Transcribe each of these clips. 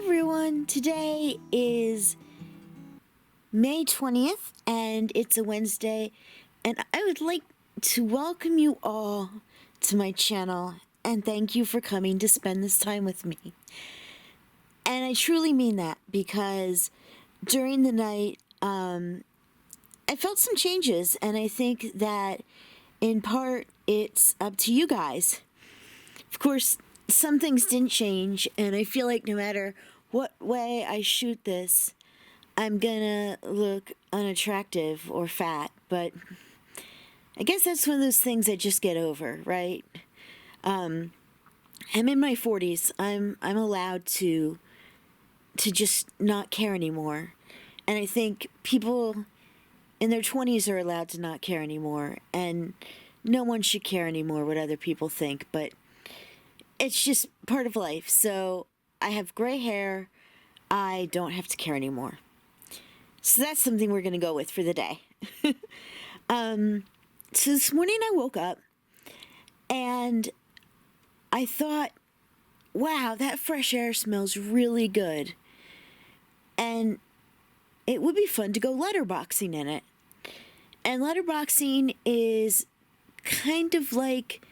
everyone. Today is May 20th and it's a Wednesday, and I would like to welcome you all to my channel and thank you for coming to spend this time with me. And I truly mean that, because during the night I felt some changes, and I think that in part it's up to you guys. Of course, some things didn't change, and I feel like no matter what way I shoot this, I'm gonna look unattractive or fat, but I guess that's one of those things I just get over, right? I'm in my 40s. I'm allowed to just not care anymore. And I think people in their 20s are allowed to not care anymore, and no one should care anymore what other people think, but it's just part of life. So I have gray hair. I don't have to care anymore. So that's something we're going to go with for the day. So this morning I woke up and I thought, wow, that fresh air smells really good. And it would be fun to go letterboxing in it. And letterboxing is kind of like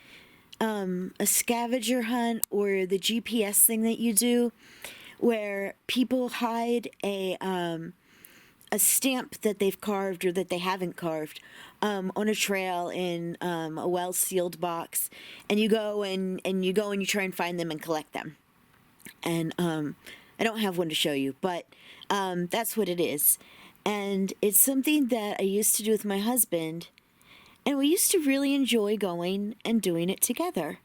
a scavenger hunt, or the GPS thing that you do, where people hide a stamp that they've carved or that they haven't carved on a trail in a well-sealed box, and you go and you try and find them and collect them. And I don't have one to show you, but that's what it is. And it's something that I used to do with my husband, and we used to really enjoy going and doing it together.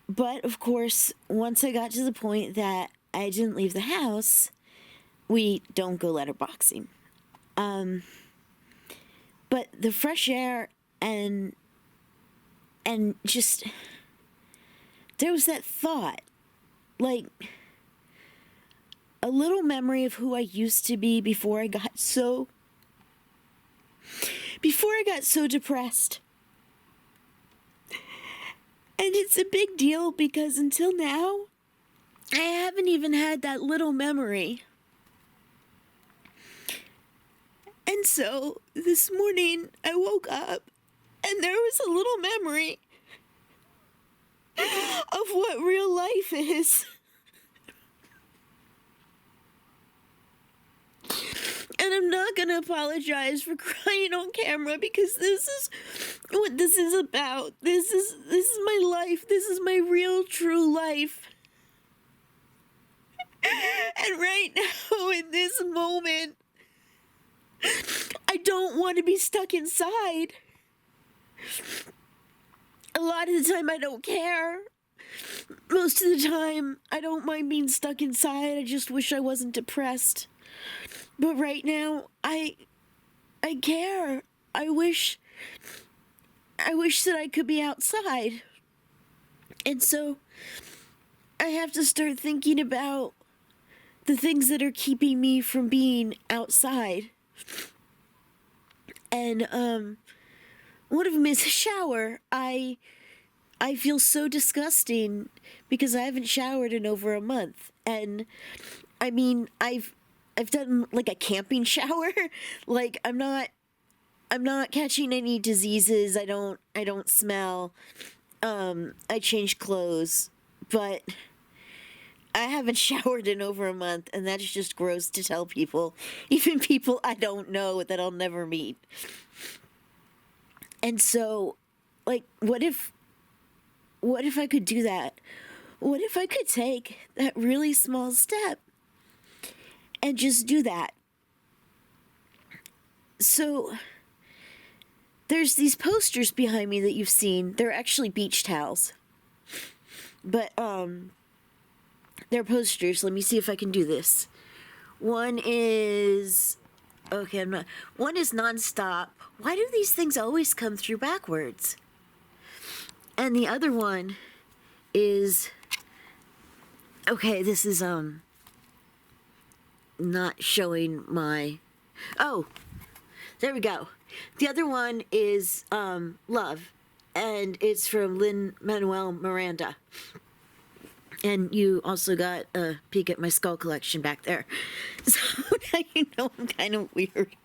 But of course, once I got to the point that I didn't leave the house, we don't go letterboxing. But the fresh air and just, there was that thought, like a little memory of who I used to be before I got so depressed. And it's a big deal because until now, I haven't even had that little memory. And so this morning I woke up and there was a little memory of what real life is. And I'm not gonna apologize for crying on camera, because this is what this is about. This is my life. This is my real, true life. And right now, in this moment, I don't want to be stuck inside. A lot of the time, I don't care. Most of the time, I don't mind being stuck inside. I just wish I wasn't depressed. But right now, I care. I wish that I could be outside. And so I have to start thinking about the things that are keeping me from being outside. And one of them is a shower. I feel so disgusting because I haven't showered in over a month. And I mean, I've done like a camping shower. Like I'm not catching any diseases. I don't smell. I change clothes, but I haven't showered in over a month, and that's just gross to tell people, even people I don't know that I'll never meet. And so, like, what if I could do that? What if I could take that really small step and just do that? So there's these posters behind me that you've seen. They're actually beach towels. But they're posters. Let me see if I can do this. One is one is nonstop. Why do these things always come through backwards? And the other one is, okay, this is not showing my, oh, there we go. The other one is Love, and it's from Lin-Manuel Miranda. And you also got a peek at my skull collection back there. So now you know I'm kind of weird.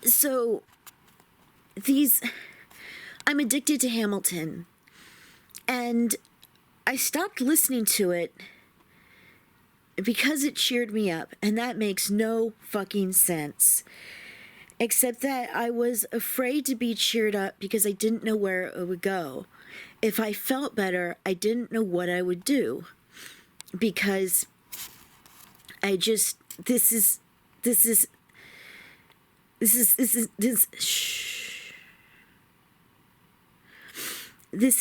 So I'm addicted to Hamilton. And I stopped listening to it because it cheered me up. And that makes no fucking sense. Except that I was afraid to be cheered up because I didn't know where it would go. If I felt better, I didn't know what I would do. Because this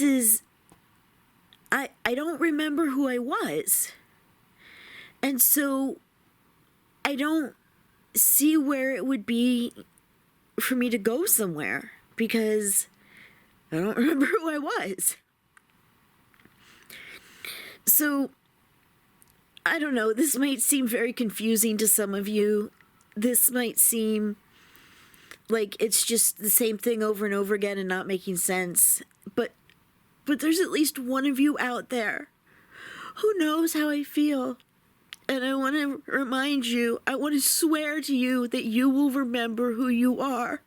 is, I don't remember who I was. And so I don't see where it would be for me to go somewhere because I don't remember who I was. So I don't know, this might seem very confusing to some of you. This might seem like it's just the same thing over and over again and not making sense. But there's at least one of you out there who knows how I feel. And I want to remind you, I want to swear to you that you will remember who you are.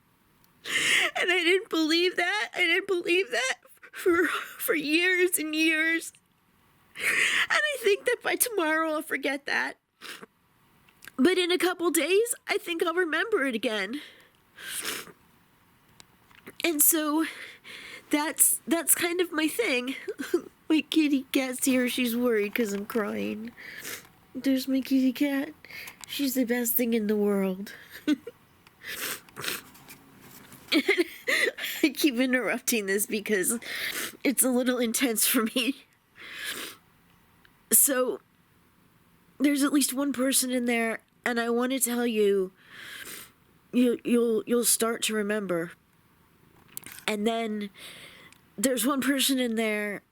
And I didn't believe that. I didn't believe that for years and years. And I think that by tomorrow I'll forget that. But in a couple days, I think I'll remember it again. And so that's kind of my thing. My kitty cat's here. She's worried because I'm crying. There's my kitty cat. She's the best thing in the world. I keep interrupting this because it's a little intense for me. So there's at least one person in there, and I want to tell you, you'll start to remember. And then there's one person in there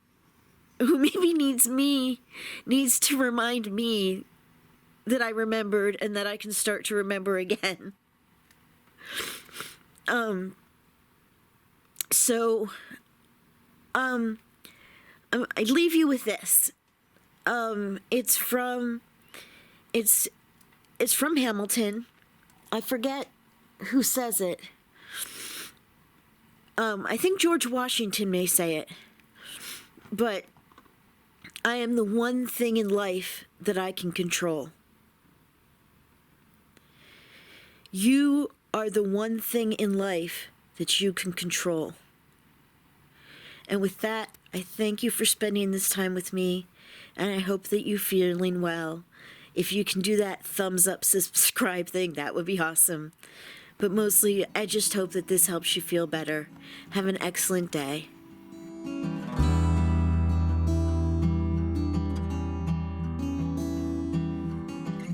who maybe needs to remind me that I remembered and that I can start to remember again. I leave you with this. It's from Hamilton. I forget who says it. I think George Washington may say it. But I am the one thing in life that I can control. You are the one thing in life that you can control. And with that, I thank you for spending this time with me, and I hope that you're feeling well. If you can do that thumbs up, subscribe thing, that would be awesome. But mostly, I just hope that this helps you feel better. Have an excellent day.